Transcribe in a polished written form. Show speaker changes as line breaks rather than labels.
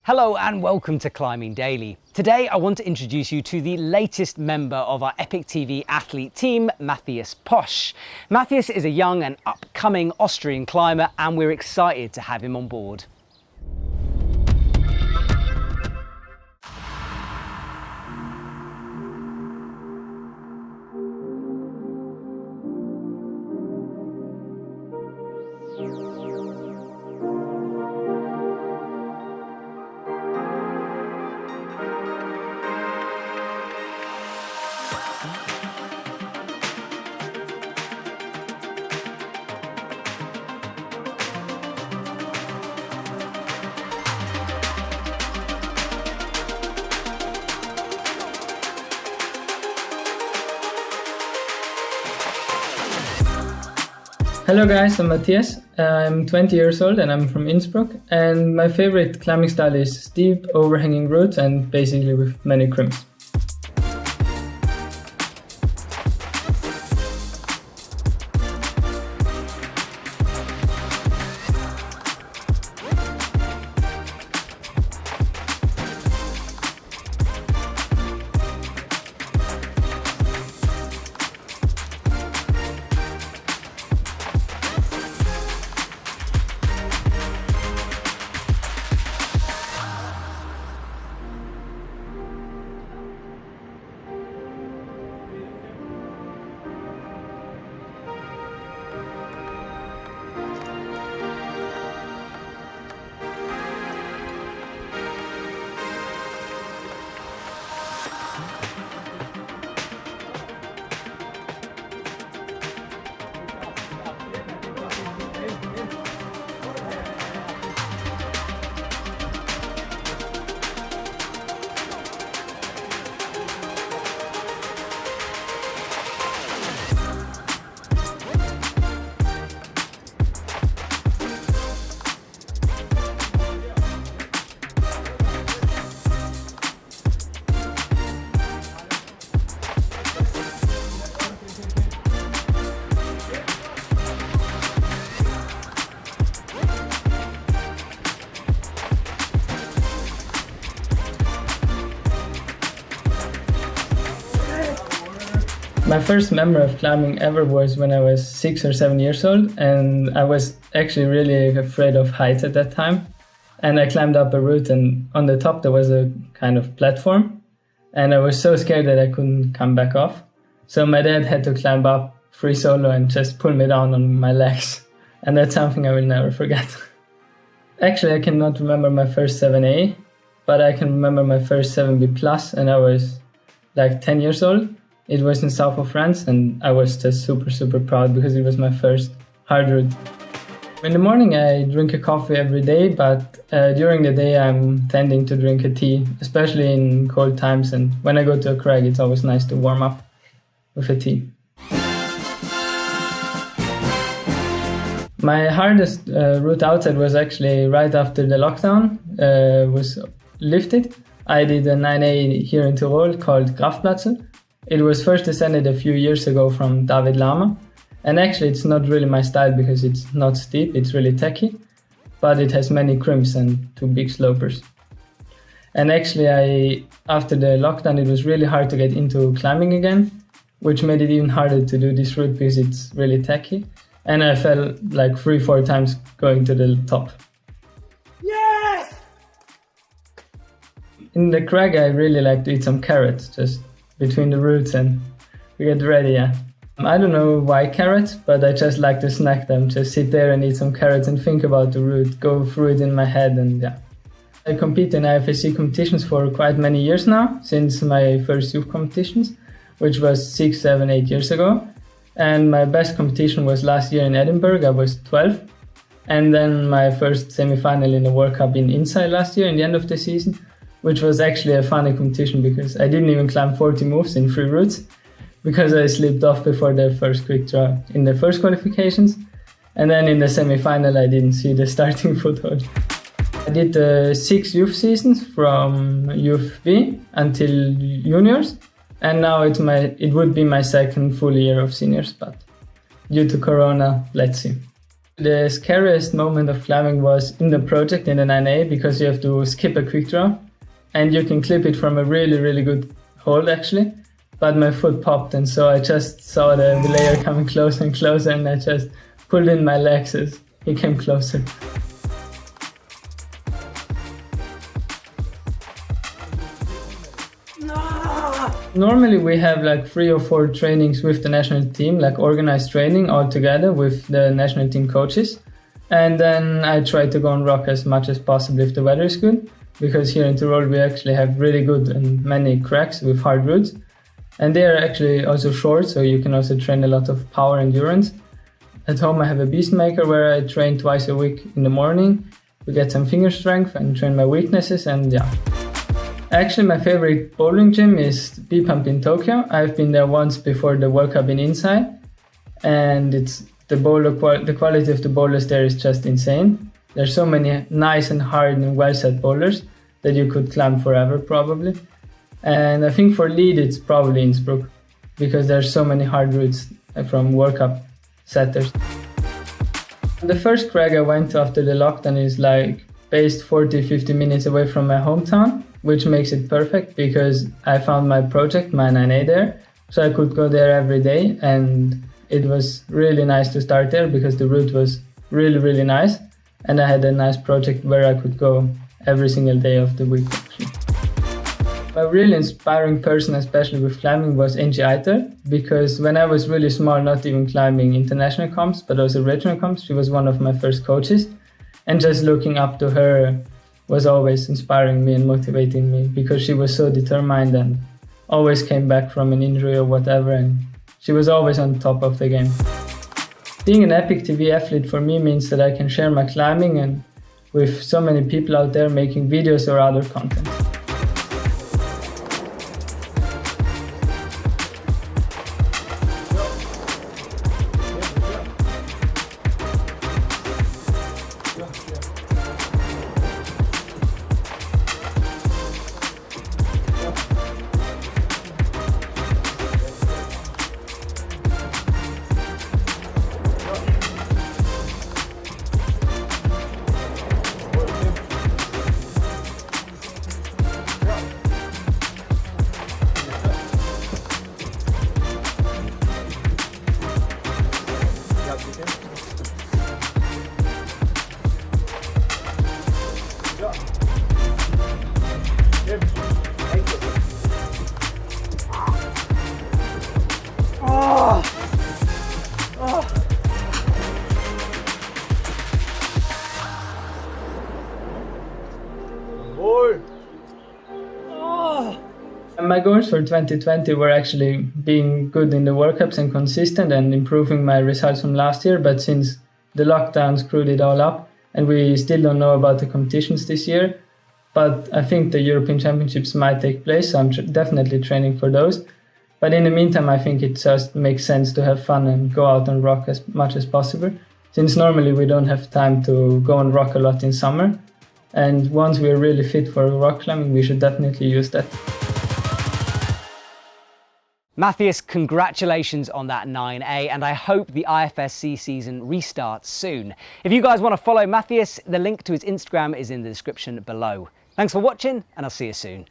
Hello and welcome to Climbing Daily. Today I want to introduce you to the latest member of our EpicTv athlete team, Mathias Posch. Matthias is a young and upcoming Austrian climber and we're excited to have him on board.
Hello guys, I'm Matthias. I'm 20 years old and I'm from Innsbruck, and my favorite climbing style is steep, overhanging routes and basically with many crimps. My first memory of climbing ever was when I was 6 or 7 years old, and I was actually really afraid of heights at that time. And I climbed up a route, and on the top there was a kind of platform, and I was so scared that I couldn't come back off. So my dad had to climb up free solo and just pull me down on my legs, and that's something I will never forget. Actually, I cannot remember my first 7A, but I can remember my first 7B plus, and I was like 10 years old. It was in south of France, and I was just super proud because it was my first hard route. In the morning I drink a coffee every day, but during the day I'm tending to drink a tea, especially in cold times, and when I go to a crag it's always nice to warm up with a tea. My hardest route outside was actually right after the lockdown was lifted. I did a 9A here in Tyrol called Kraftplatze. It was first descended a few years ago from David Lama, and actually it's not really my style because it's not steep, it's really techy, but it has many crimps and 2 big slopers. And actually after the lockdown it was really hard to get into climbing again, which made it even harder to do this route because it's really techy, and I fell like 3-4 times going to the top. Yes! In the crag I really like to eat some carrots, just between the routes and we get ready, yeah. I don't know why carrots, but I just like to snack them, just sit there and eat some carrots and think about the route, go through it in my head, and yeah. I compete in IFSC competitions for quite many years now, since my first youth competitions, which was 6, 7, 8 years ago. And my best competition was last year in Edinburgh, I was 12. And then my first semi-final in the World Cup in Inside last year, in the end of the season, which was actually a funny competition because I didn't even climb 40 moves in 3 routes because I slipped off before the first quick draw in the first qualifications. And then in the semi-final I didn't see the starting foothold. I did 6 youth seasons from Youth B until juniors, and now it would be my second full year of seniors, but due to Corona, let's see. The scariest moment of climbing was in the project in the 9A, because you have to skip a quick draw and you can clip it from a really, really good hold actually. But my foot popped, and so I just saw the layer coming closer and closer, and I just pulled in my legs as he came closer. Normally we have like 3 or 4 trainings with the national team, like organized training all together with the national team coaches. And then I try to go on rock as much as possible if the weather is good, because here in Tyrol we actually have really good and many cracks with hard routes. And they are actually also short, so you can also train a lot of power endurance. At home I have a beast maker where I train twice a week in the morning. We get some finger strength and train my weaknesses, and yeah. Actually, my favorite bouldering gym is B-Pump in Tokyo. I've been there once before the World Cup in Inside, and it's the quality of the boulders there is just insane. There's so many nice and hard and well-set boulders that you could climb forever probably. And I think for lead it's probably Innsbruck, because there's so many hard routes from World Cup setters. The first crag I went to after the lockdown is like based 40-50 minutes away from my hometown, which makes it perfect because I found my project, my 9A there, so I could go there every day, and it was really nice to start there because the route was really, really nice, and I had a nice project where I could go every single day of the week actually. A really inspiring person, especially with climbing, was Angie Eiter, because when I was really small, not even climbing international comps, but also regional comps, she was one of my first coaches, and just looking up to her was always inspiring me and motivating me, because she was so determined and always came back from an injury or whatever, and she was always on top of the game. Being an EpicTv athlete for me means that I can share my climbing and with so many people out there making videos or other content. My goals for 2020 were actually being good in the World Cups and consistent and improving my results from last year, but since the lockdown screwed it all up and we still don't know about the competitions this year, but I think the European Championships might take place, so I'm definitely training for those. But in the meantime, I think it just makes sense to have fun and go out and rock as much as possible, since normally we don't have time to go and rock a lot in summer. And once we're really fit for rock climbing, we should definitely use that.
Matthias, congratulations on that 9A, and I hope the IFSC season restarts soon. If you guys want to follow Matthias, the link to his Instagram is in the description below. Thanks for watching, and I'll see you soon.